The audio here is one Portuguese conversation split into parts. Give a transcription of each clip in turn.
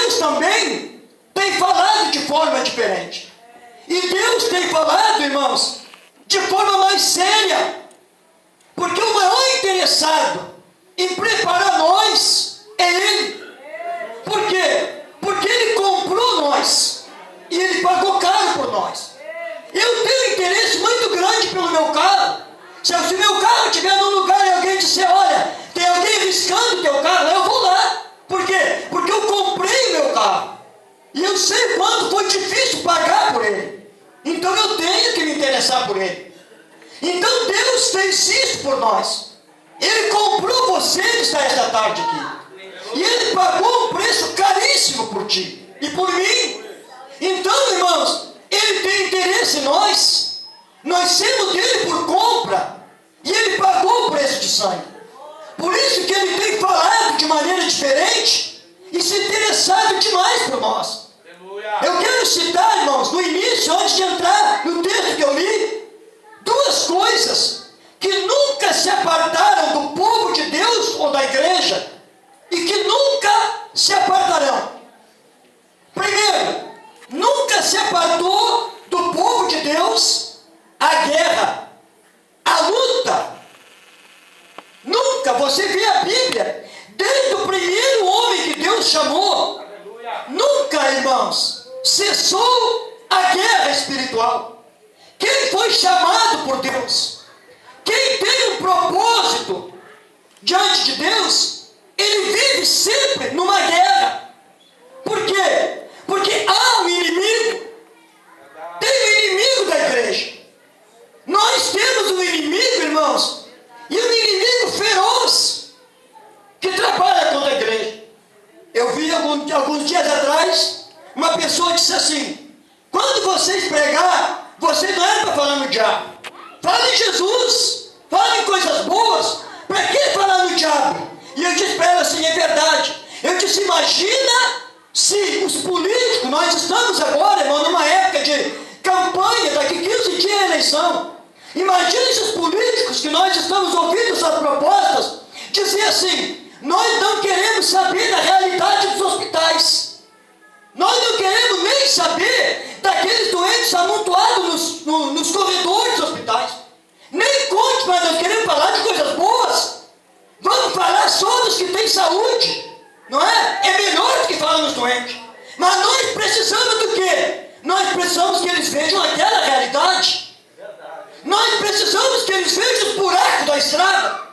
Deus também tem falado de forma diferente. E Deus tem falado, irmãos, de forma mais séria. Porque o maior interessado em preparar nós é Ele. Por quê? Porque Ele comprou nós. E Ele pagou caro por nós. Eu tenho interesse muito grande pelo meu carro. Se o meu carro estiver num lugar e alguém disser, olha, tem alguém riscando o teu carro, eu vou lá. Por quê? Porque eu comprei o meu carro. E eu sei quanto foi difícil pagar por ele. Então eu tenho que me interessar por ele. Então Deus fez isso por nós. Ele comprou você que está esta tarde aqui. E Ele pagou um preço caríssimo por ti e por mim. Então, irmãos, Ele tem interesse em nós. Nós temos dele por compra. E Ele pagou o preço de sangue. Por isso que Ele tem falado de maneira diferente e se interessado demais por nós. Eu quero citar, irmãos, no início, antes de entrar no texto que eu li, duas coisas que nunca se apartaram do povo de Deus ou da igreja e que nunca se apartarão. Primeiro, nunca se apartou do povo de Deus a guerra, a luta. Nunca, você vê a Bíblia, desde o primeiro homem que Deus chamou, nunca, irmãos, cessou a guerra espiritual. Quem foi chamado por Deus, quem tem um propósito diante de Deus, ele vive sempre numa guerra. Por quê? Porque há um inimigo. Tem um inimigo da igreja. Nós temos um inimigo, irmãos, e um inimigo feroz que trabalha contra a igreja. Eu vi alguns dias atrás uma pessoa disse assim: quando vocês pregar, vocês não eram para falar no diabo. Fala em Jesus, fala em coisas boas. Para que falar no diabo? E eu disse para ela assim: é verdade. Eu disse: imagina se os políticos, nós estamos agora, irmão, numa época de campanha, daqui 15 dias é eleição. Imagina se os políticos que nós estamos ouvindo suas propostas dizer assim: nós não queremos saber da realidade dos hospitais. Nós não queremos nem saber daqueles doentes amontoados nos corredores dos hospitais. Nem conte, mas nós queremos falar de coisas boas. Vamos falar só dos que têm saúde, não é? É melhor do que falar nos doentes. Mas nós precisamos do quê? Nós precisamos que eles vejam aquela realidade. Nós precisamos que eles vejam os buracos da estrada.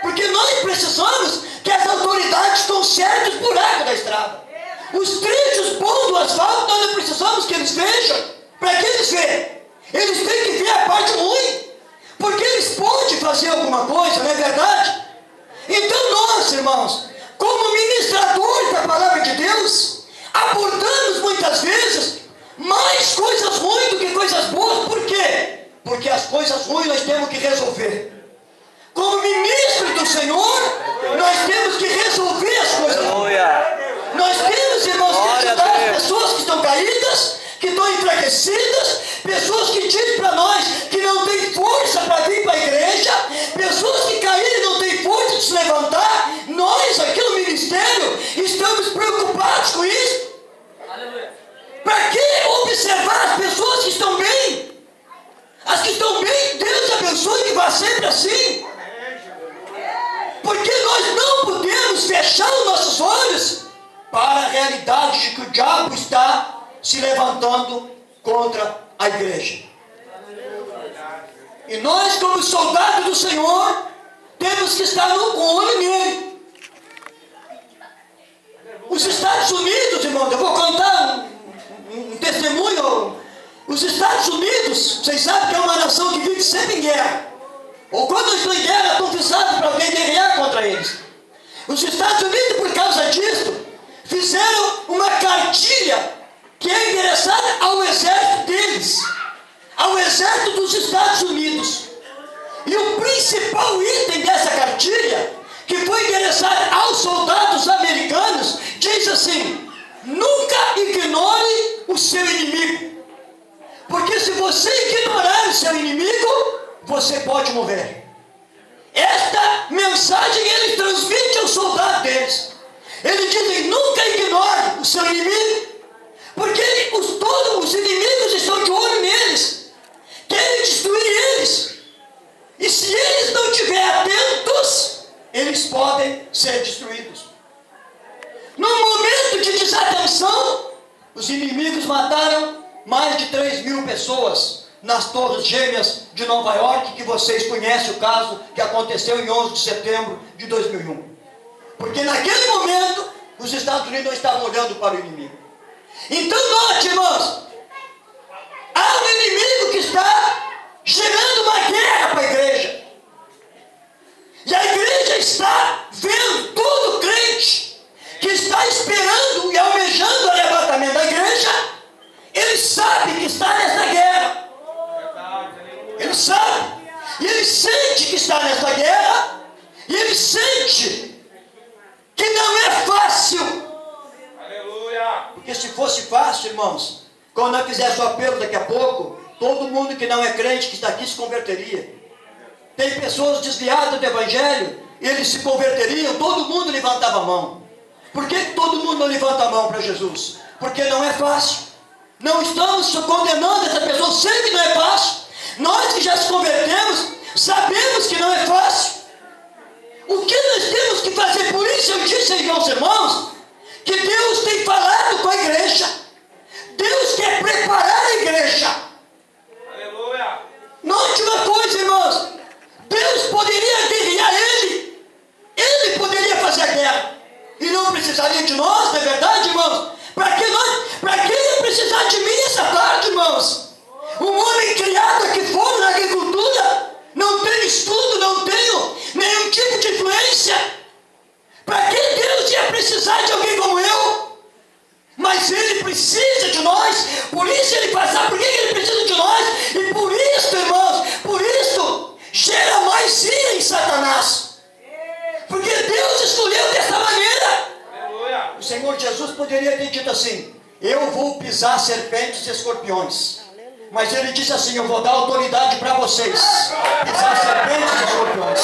Porque nós precisamos que as autoridades consertem os buracos da estrada. Os trechos bons do asfalto, nós não precisamos que eles vejam. Para que eles vejam? Eles têm que ver a parte ruim. Porque eles podem fazer alguma coisa, não é verdade? Então nós, irmãos, como ministradores da palavra de Deus, abordamos muitas vezes mais coisas ruins do que coisas boas. Por quê? Porque as coisas ruins nós temos que resolver. Como ministros do Senhor, nós temos que resolver as coisas ruins. Nós temos, irmãos, que ajudar as pessoas que estão caídas, que estão enfraquecidas, pessoas que dizem para nós que não tem força para vir para a igreja, pessoas que caíram e não têm força de se levantar. Nós, aqui no ministério, estamos preocupados com isso. Para que observar as pessoas que estão bem? As que estão bem, Deus abençoe que vá sempre assim. Porque nós não podemos fechar os nossos olhos para a realidade de que o diabo está se levantando contra a igreja. E nós, como soldados do Senhor, temos que estar com o olho nele. Os Estados Unidos, irmão, eu vou contar um testemunho. Os Estados Unidos, vocês sabem que é uma nação que vive sempre em guerra. Ou quando estão em guerra, estão visados para alguém guerrear contra eles. Os Estados Unidos, por causa disso, fizeram uma cartilha que é endereçada ao exército deles, ao exército dos Estados Unidos. E o principal item dessa cartilha, que foi endereçada aos soldados americanos, diz assim: nunca ignore o seu inimigo. Porque se você ignorar o seu inimigo, você pode morrer. Esta mensagem ele transmite aos soldados deles. Eles dizem: nunca ignore o seu inimigo, porque todos os inimigos estão de olho neles, querem destruir eles, e se eles não estiverem atentos, eles podem ser destruídos. No momento de desatenção, os inimigos mataram mais de 3.000 pessoas nas Torres Gêmeas de Nova York, que vocês conhecem o caso que aconteceu em 11 de setembro de 2001. Porque naquele momento, os Estados Unidos não estavam olhando para o inimigo. Então, note, irmãos, há um inimigo que está gerando uma guerra para a igreja. E a igreja está vendo todo crente que está esperando e almejando o arrebatamento da igreja. Ele sabe que está nessa guerra. Ele sabe. E ele sente que está nessa guerra. E ele sente que não é fácil. Porque se fosse fácil, irmãos, quando eu fizesse o apelo daqui a pouco, todo mundo que não é crente que está aqui se converteria. Tem pessoas desviadas do evangelho, e eles se converteriam, todo mundo levantava a mão. Por que todo mundo não levanta a mão para Jesus? Porque não é fácil. Não estamos condenando essa pessoa, sei que não é fácil. Nós que já se convertemos, sabemos que não é fácil. O que nós temos que fazer? Por isso eu disse aos meus irmãos, que Deus tem falado com a igreja. Deus quer preparar a igreja. Aleluia. Note uma coisa, irmãos. Deus poderia guerrear ele. Ele poderia fazer a guerra. E não precisaria de nós, não é verdade, irmãos? Para que ele precisar de mim essa tarde, irmãos? Um homem criado aqui fora na agricultura, não tem estudo, não tenho nenhum tipo de influência. Para que Deus ia precisar de alguém como eu? Mas Ele precisa de nós, por isso Ele faz. Sabe por que Ele precisa de nós? E por isso, irmãos, por isso gera mais ira em Satanás. Porque Deus escolheu dessa maneira. Aleluia. O Senhor Jesus poderia ter dito assim: eu vou pisar serpentes e escorpiões. Mas Ele disse assim: eu vou dar autoridade para vocês pisar serpentes e escorpiões.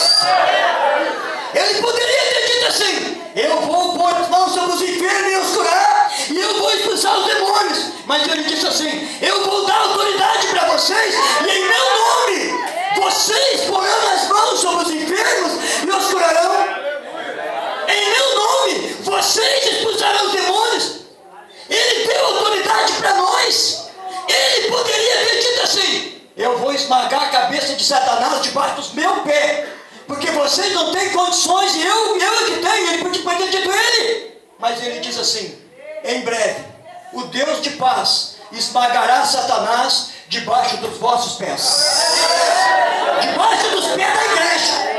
Ele poderia ter dito assim: eu vou pôr as mãos sobre os enfermos e os curar, e eu vou expulsar os demônios. Mas Ele disse assim: eu vou dar autoridade para vocês, e em meu nome vocês porão as mãos sobre os enfermos e os curarão. Em meu nome vocês expulsarão os demônios. Ele deu autoridade para nós. Ele poderia ter dito assim: eu vou esmagar a cabeça de Satanás debaixo dos meus pés, porque vocês não têm condições, e eu é que tenho. Ele podia ter dito ele. Mas ele diz assim: em breve o Deus de paz esmagará Satanás debaixo dos vossos pés, debaixo dos pés da igreja.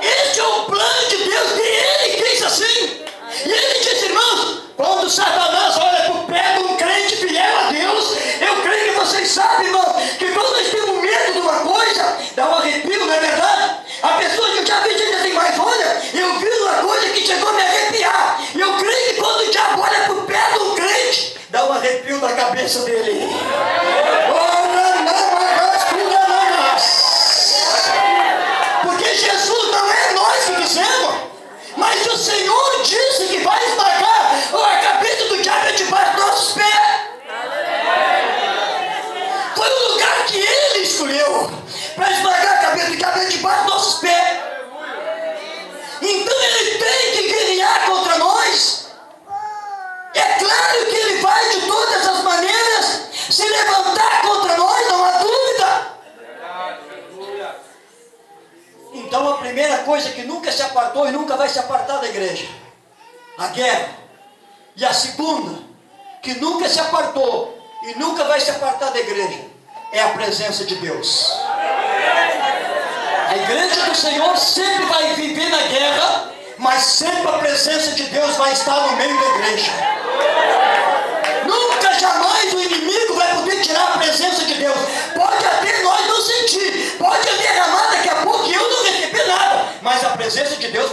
Esse é o plano de Deus, que Ele quis assim. E Ele disse, irmãos, quando Satanás olha para o pé de um crente fiel a Deus, eu creio que vocês sabem, irmãos, que quando nós temos medo de uma coisa, dá um arrepio, não é verdade? A pessoa que eu já vi diz assim: mas olha, eu vi uma coisa que chegou a me arrepiar. E eu creio que quando o diabo olha para o pé de um crente, dá um arrepio na cabeça dele. Porque Jesus não é nós que dizemos, mas o Senhor disse que vai esmagar a cabeça do diabo debaixo dos nossos pés. Foi o lugar que Ele escolheu para esmagar a cabeça do diabo debaixo dos nossos pés. Então Ele tem que guerrear contra nós. É claro que Ele vai de todas as maneiras se levantar contra nós, não há dúvida. Então a primeira coisa que nunca se apartou e nunca vai se apartar da igreja, a guerra. E a segunda, que nunca se apartou e nunca vai se apartar da igreja, é a presença de Deus. A igreja do Senhor sempre vai viver na guerra, mas sempre a presença de Deus vai estar no meio da igreja. Nunca, jamais o inimigo vai poder tirar a presença de Deus. Pode até nós não sentir, pode derramar daqui a pouco e eu não receber nada, mas a presença de Deus